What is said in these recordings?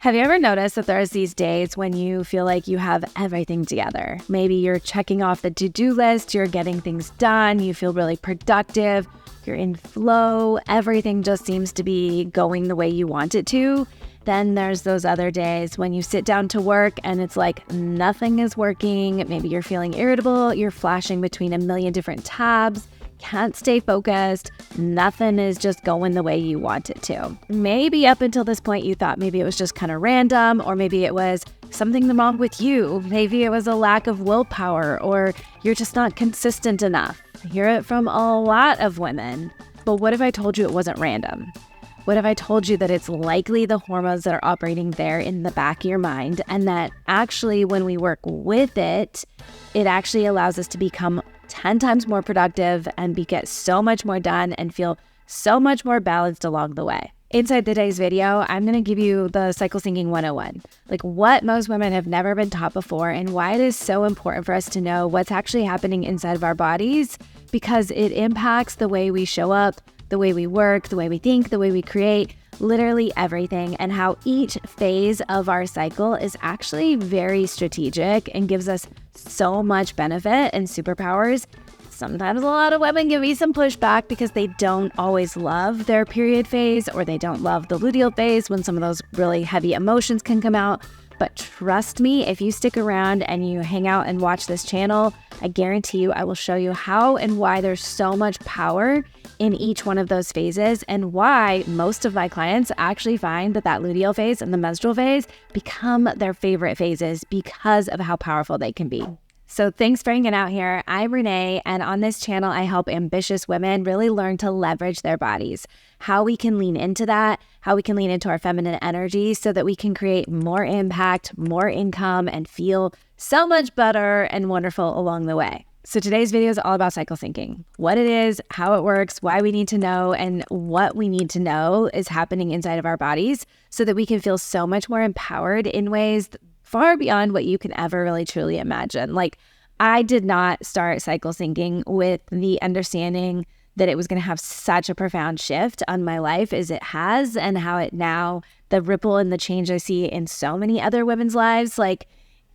Have you ever noticed that there's these days when you feel like you have everything together? Maybe you're checking off the to-do list, you're getting things done, you feel really productive, you're in flow, everything just seems to be going the way you want it to. Then there's those other days when you sit down to work and it's like nothing is working. Maybe you're feeling irritable, you're flashing between a million different tabs, can't stay focused, nothing is just going the way you want it to. Maybe up until this point you thought maybe it was just kind of random, or maybe it was something wrong with you. Maybe it was a lack of willpower, or you're just not consistent enough. I hear it from a lot of women. But what if I told you it wasn't random? What if I told you that it's likely the hormones that are operating there in the back of your mind, and that actually when we work with it, it actually allows us to become 10 times more productive and get so much more done and feel so much more balanced along the way. Inside today's video, I'm going to give you the cycle syncing 101, like what most women have never been taught before and why it is so important for us to know what's actually happening inside of our bodies, because it impacts the way we show up, the way we work, the way we think, the way we create, literally everything, and how each phase of our cycle is actually very strategic and gives us so much benefit and superpowers. Sometimes a lot of women give me some pushback because they don't always love their period phase, or they don't love the luteal phase when some of those really heavy emotions can come out. But trust me, if you stick around and you hang out and watch this channel, I guarantee you I will show you how and why there's so much power in each one of those phases, and why most of my clients actually find that luteal phase and the menstrual phase become their favorite phases because of how powerful they can be. So thanks for hanging out here. I'm Renee, and on this channel, I help ambitious women really learn to leverage their bodies, how we can lean into that, how we can lean into our feminine energy so that we can create more impact, more income, and feel so much better and wonderful along the way. So today's video is all about cycle syncing, what it is, how it works, why we need to know, and what we need to know is happening inside of our bodies so that we can feel so much more empowered in ways far beyond what you can ever really truly imagine. Like, I did not start cycle syncing with the understanding that it was going to have such a profound shift on my life as it has, and how it now, the ripple and the change I see in so many other women's lives, like,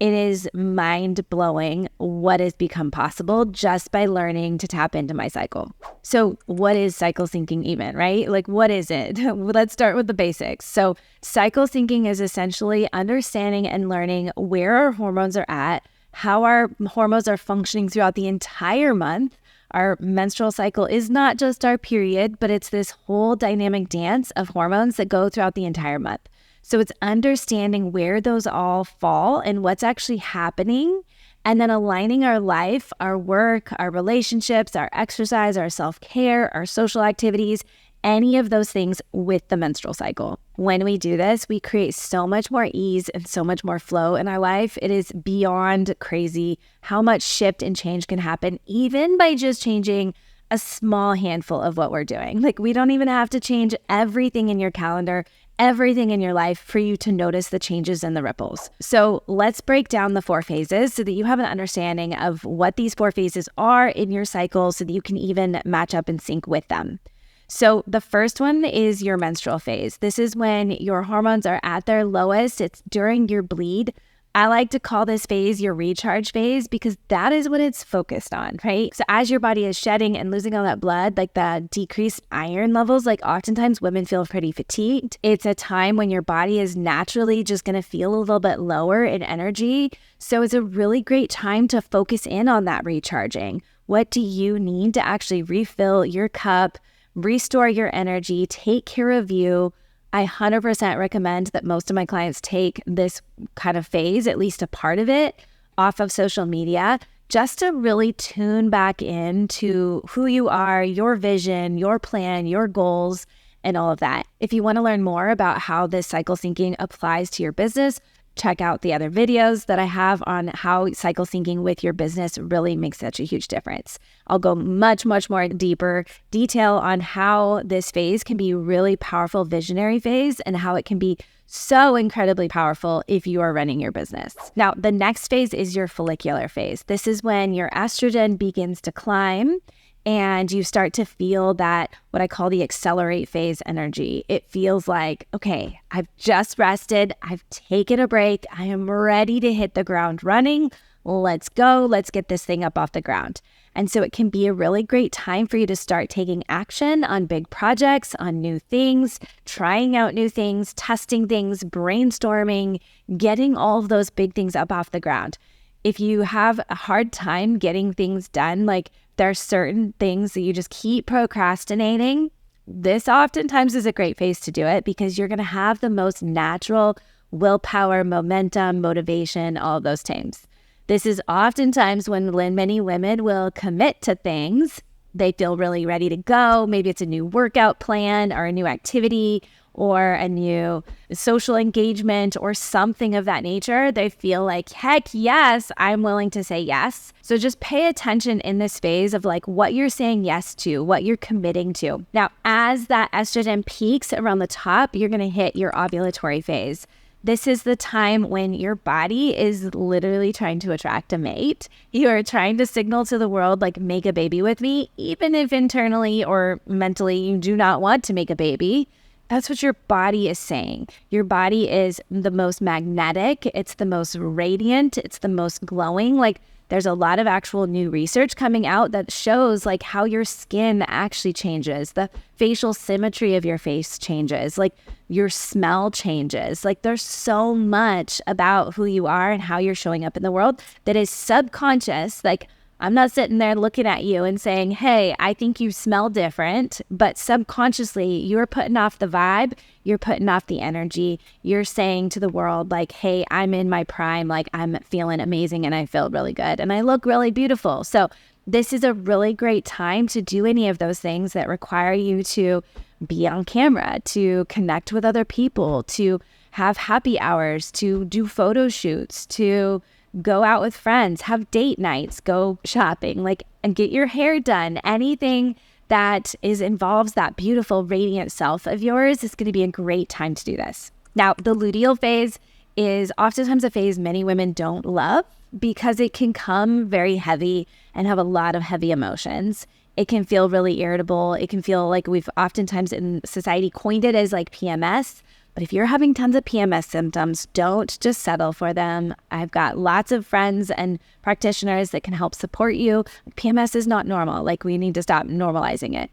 it is mind-blowing what has become possible just by learning to tap into my cycle. So what is cycle syncing even, right? Like, what is it? Let's start with the basics. So cycle syncing is essentially understanding and learning where our hormones are at, how our hormones are functioning throughout the entire month. Our menstrual cycle is not just our period, but it's this whole dynamic dance of hormones that go throughout the entire month. So it's understanding where those all fall and what's actually happening, and then aligning our life, our work, our relationships, our exercise, our self-care, our social activities, any of those things with the menstrual cycle. When we do this, we create so much more ease and so much more flow in our life. It is beyond crazy how much shift and change can happen even by just changing a small handful of what we're doing. Like, we don't even have to change everything in your calendar, everything in your life for you to notice the changes and the ripples. So let's break down the 4 phases so that you have an understanding of what these 4 phases are in your cycle so that you can even match up and sync with them. So the first one is your menstrual phase. This is when your hormones are at their lowest. It's during your bleed. I like to call this phase your recharge phase because that is what it's focused on, right? So as your body is shedding and losing all that blood, like the decreased iron levels, like oftentimes women feel pretty fatigued. It's a time when your body is naturally just going to feel a little bit lower in energy. So it's a really great time to focus in on that recharging. What do you need to actually refill your cup, restore your energy, take care of you? I 100% recommend that most of my clients take this kind of phase, at least a part of it, off of social media, just to really tune back into who you are, your vision, your plan, your goals, and all of that. If you want to learn more about how this cycle syncing applies to your business, check out the other videos that I have on how cycle syncing with your business really makes such a huge difference. I'll go much more deeper detail on how this phase can be a really powerful visionary phase and how it can be so incredibly powerful if you are running your business. Now, the next phase is your follicular phase. This is when your estrogen begins to climb and you start to feel that, what I call the accelerate phase energy. It feels like, okay, I've just rested. I've taken a break. I am ready to hit the ground running. Let's go. Let's get this thing up off the ground. And so it can be a really great time for you to start taking action on big projects, on new things, trying out new things, testing things, brainstorming, getting all of those big things up off the ground. If you have a hard time getting things done, like there are certain things that you just keep procrastinating, this oftentimes is a great phase to do it because you're going to have the most natural willpower, momentum, motivation, all of those things. This is oftentimes when many women will commit to things. They feel really ready to go. Maybe it's a new workout plan or a new activity or a new social engagement or something of that nature. They feel like, heck yes, I'm willing to say yes. So just pay attention in this phase of like what you're saying yes to, what you're committing to. Now, as that estrogen peaks around the top, you're going to hit your ovulatory phase. This is the time when your body is literally trying to attract a mate. You are trying to signal to the world, like, make a baby with me, even if internally or mentally you do not want to make a baby. That's what your body is saying. Your body is the most magnetic. It's the most radiant. It's the most glowing. Like, there's a lot of actual new research coming out that shows like how your skin actually changes. The facial symmetry of your face changes. Like your smell changes. Like there's so much about who you are and how you're showing up in the world that is subconscious. Like I'm not sitting there looking at you and saying, hey, I think you smell different, but subconsciously you're putting off the vibe, you're putting off the energy, you're saying to the world like, hey, I'm in my prime, like I'm feeling amazing and I feel really good and I look really beautiful. So this is a really great time to do any of those things that require you to be on camera, to connect with other people, to have happy hours, to do photo shoots, to go out with friends, have date nights, go shopping, like, and get your hair done. Anything that involves that beautiful, radiant self of yours is going to be a great time to do this. Now, the luteal phase is oftentimes a phase many women don't love because it can come very heavy and have a lot of heavy emotions. It can feel really irritable. It can feel like we've oftentimes in society coined it as like PMS. But if you're having tons of PMS symptoms, don't just settle for them. I've got lots of friends and practitioners that can help support you. PMS is not normal. Like we need to stop normalizing it.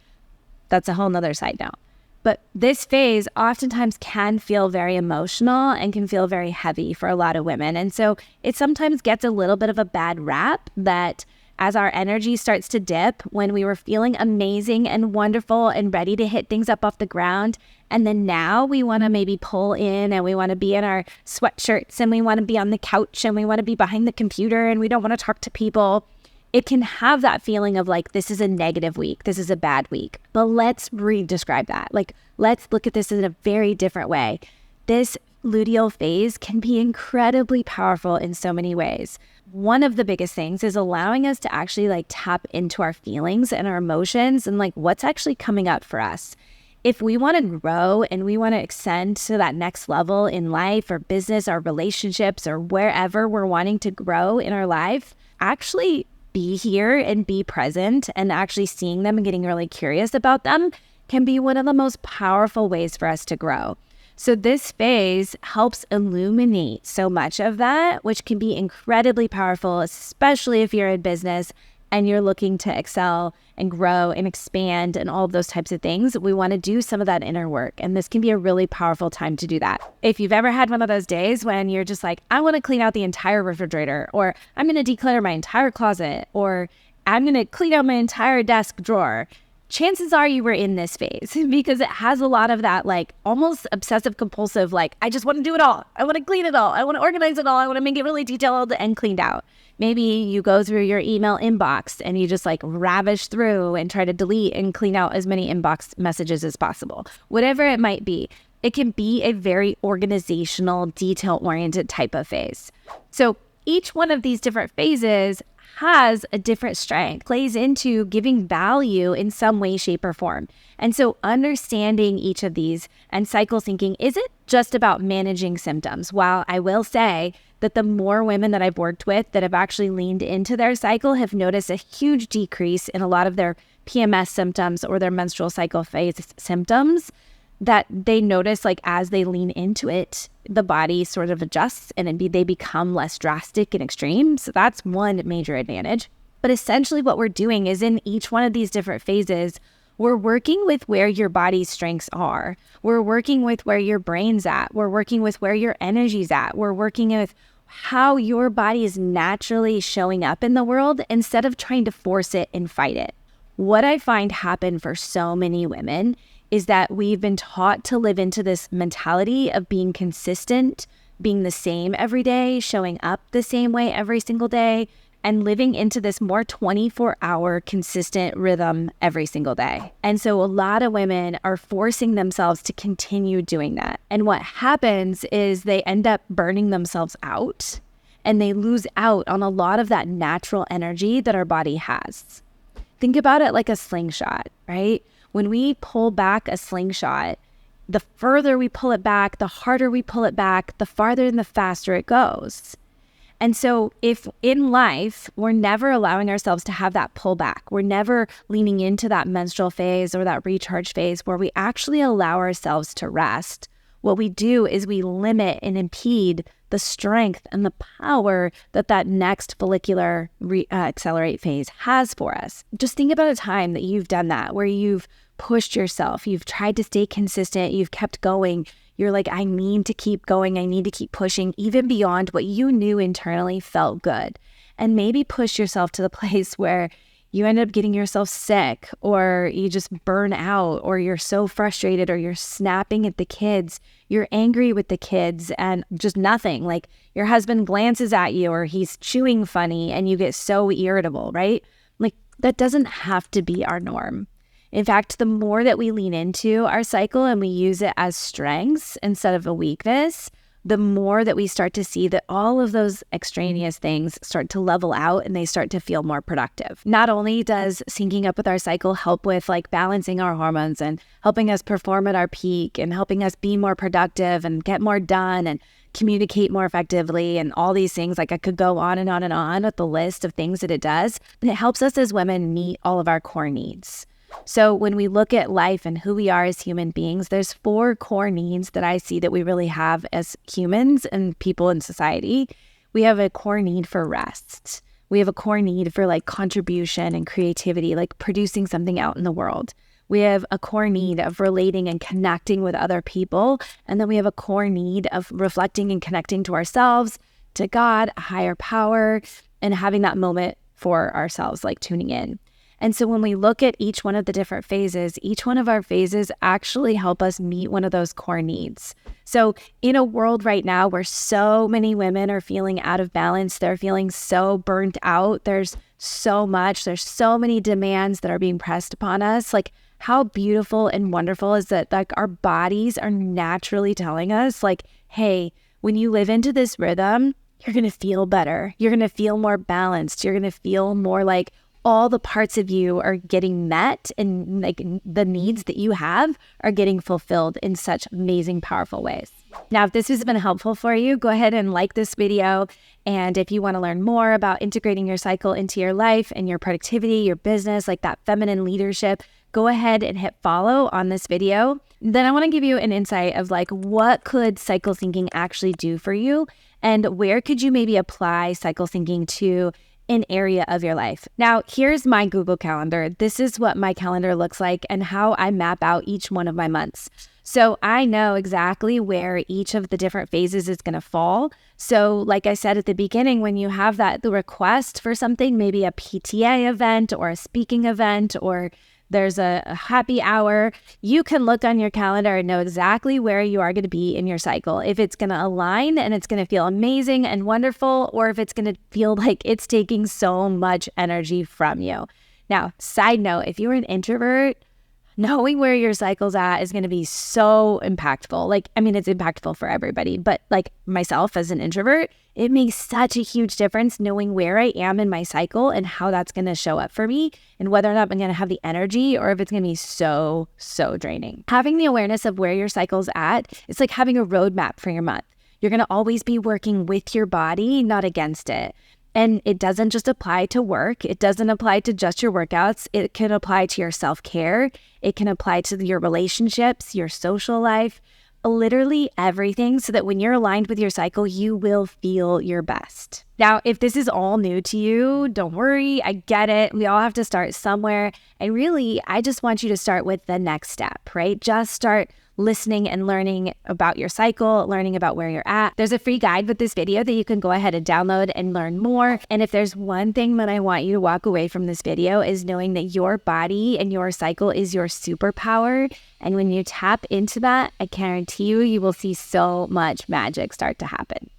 That's a whole nother side note. But this phase oftentimes can feel very emotional and can feel very heavy for a lot of women. And so it sometimes gets a little bit of a bad rap that as our energy starts to dip, when we were feeling amazing and wonderful and ready to hit things up off the ground, and then now we want to maybe pull in and we want to be in our sweatshirts and we want to be on the couch and we want to be behind the computer and we don't want to talk to people. It can have that feeling of like, this is a negative week. This is a bad week. But let's redescribe that. Like, let's look at this in a very different way. This luteal phase can be incredibly powerful in so many ways. One of the biggest things is allowing us to actually like tap into our feelings and our emotions and like what's actually coming up for us. If we want to grow and we want to extend to that next level in life or business or relationships or wherever we're wanting to grow in our life, actually be here and be present and actually seeing them and getting really curious about them can be one of the most powerful ways for us to grow. So this phase helps illuminate so much of that, which can be incredibly powerful, especially if you're in business and you're looking to excel and grow and expand and all of those types of things. We want to do some of that inner work. And this can be a really powerful time to do that. If you've ever had one of those days when you're just like, I want to clean out the entire refrigerator, or I'm going to declutter my entire closet, or I'm going to clean out my entire desk drawer, chances are you were in this phase because it has a lot of that like almost obsessive compulsive, like, I just want to do it all. I want to clean it all. I want to organize it all. I want to make it really detailed and cleaned out. Maybe you go through your email inbox and you just like ravish through and try to delete and clean out as many inbox messages as possible. Whatever it might be, it can be a very organizational, detail-oriented type of phase. So each one of these different phases has a different strength, plays into giving value in some way, shape, or form. And so understanding each of these and cycle syncing isn't just about managing symptoms. While I will say that the more women that I've worked with that have actually leaned into their cycle have noticed a huge decrease in a lot of their PMS symptoms or their menstrual cycle phase symptoms, that they notice like as they lean into it, the body sort of adjusts and they become less drastic and extreme. So that's one major advantage. But essentially what we're doing is in each one of these different phases, we're working with where your body's strengths are. We're working with where your brain's at. We're working with where your energy's at. We're working with how your body is naturally showing up in the world instead of trying to force it and fight it. What I find happen for so many women is that we've been taught to live into this mentality of being consistent, being the same every day, showing up the same way every single day, and living into this more 24-hour consistent rhythm every single day. And so a lot of women are forcing themselves to continue doing that. And what happens is they end up burning themselves out and they lose out on a lot of that natural energy that our body has. Think about it like a slingshot, right? When we pull back a slingshot, the further we pull it back, the harder we pull it back, the farther and the faster it goes. And so if in life, we're never allowing ourselves to have that pullback, we're never leaning into that menstrual phase or that recharge phase where we actually allow ourselves to rest, what we do is we limit and impede the strength and the power that next follicular accelerate phase has for us. Just think about a time that you've done that, where you've pushed yourself, you've tried to stay consistent, you've kept going. You're like, I need to keep going. I need to keep pushing even beyond what you knew internally felt good. And maybe push yourself to the place where you end up getting yourself sick, or you just burn out, or you're so frustrated, or you're snapping at the kids, you're angry with the kids and just nothing. Like your husband glances at you or he's chewing funny and you get so irritable, right? Like that doesn't have to be our norm. In fact, the more that we lean into our cycle and we use it as strengths instead of a weakness, the more that we start to see that all of those extraneous things start to level out and they start to feel more productive. Not only does syncing up with our cycle help with like balancing our hormones and helping us perform at our peak and helping us be more productive and get more done and communicate more effectively and all these things, like I could go on and on and on with the list of things that it does, but it helps us as women meet all of our core needs. So when we look at life and who we are as human beings, there's 4 core needs that I see that we really have as humans and people in society. We have a core need for rest. We have a core need for like contribution and creativity, like producing something out in the world. We have a core need of relating and connecting with other people. And then we have a core need of reflecting and connecting to ourselves, to God, a higher power, and having that moment for ourselves, like tuning in. And so when we look at each one of the different phases, each one of our phases actually help us meet one of those core needs. So in a world right now where so many women are feeling out of balance, they're feeling so burnt out, there's so many demands that are being pressed upon us. Like how beautiful and wonderful is that like our bodies are naturally telling us like, hey, when you live into this rhythm, you're going to feel better. You're going to feel more balanced. You're going to feel more like all the parts of you are getting met and like the needs that you have are getting fulfilled in such amazing, powerful ways. Now, if this has been helpful for you, go ahead and like this video. And if you want to learn more about integrating your cycle into your life and your productivity, your business, like that feminine leadership, go ahead and hit follow on this video. Then I want to give you an insight of like, what could cycle syncing actually do for you? And where could you maybe apply cycle syncing to an area of your life? Now, here's my Google Calendar. This is what my calendar looks like and how I map out each one of my months. So I know exactly where each of the different phases is going to fall. So like I said at the beginning, when you have the request for something, maybe a PTA event or a speaking event, or there's a happy hour, you can look on your calendar and know exactly where you are going to be in your cycle. If it's going to align and it's going to feel amazing and wonderful, or if it's going to feel like it's taking so much energy from you. Now, side note, if you're an introvert, Knowing where your cycle's at is going to be so impactful. Like, I mean, it's impactful for everybody, but like myself as an introvert, it makes such a huge difference knowing where I am in my cycle and how that's going to show up for me and whether or not I'm going to have the energy or if it's going to be so draining. Having the awareness of where your cycle's at, it's like having a roadmap for your month. You're going to always be working with your body, not against it. And it doesn't just apply to work. It doesn't apply to just your workouts. It can apply to your self-care. It can apply to your relationships, your social life, literally everything, so that when you're aligned with your cycle, you will feel your best. Now, if this is all new to you, don't worry. I get it. We all have to start somewhere. And really, I just want you to start with the next step, right? Just start listening and learning about your cycle, learning about where you're at. There's a free guide with this video that you can go ahead and download and learn more. And if there's one thing that I want you to walk away from this video is knowing that your body and your cycle is your superpower. And when you tap into that, I guarantee you, you will see so much magic start to happen.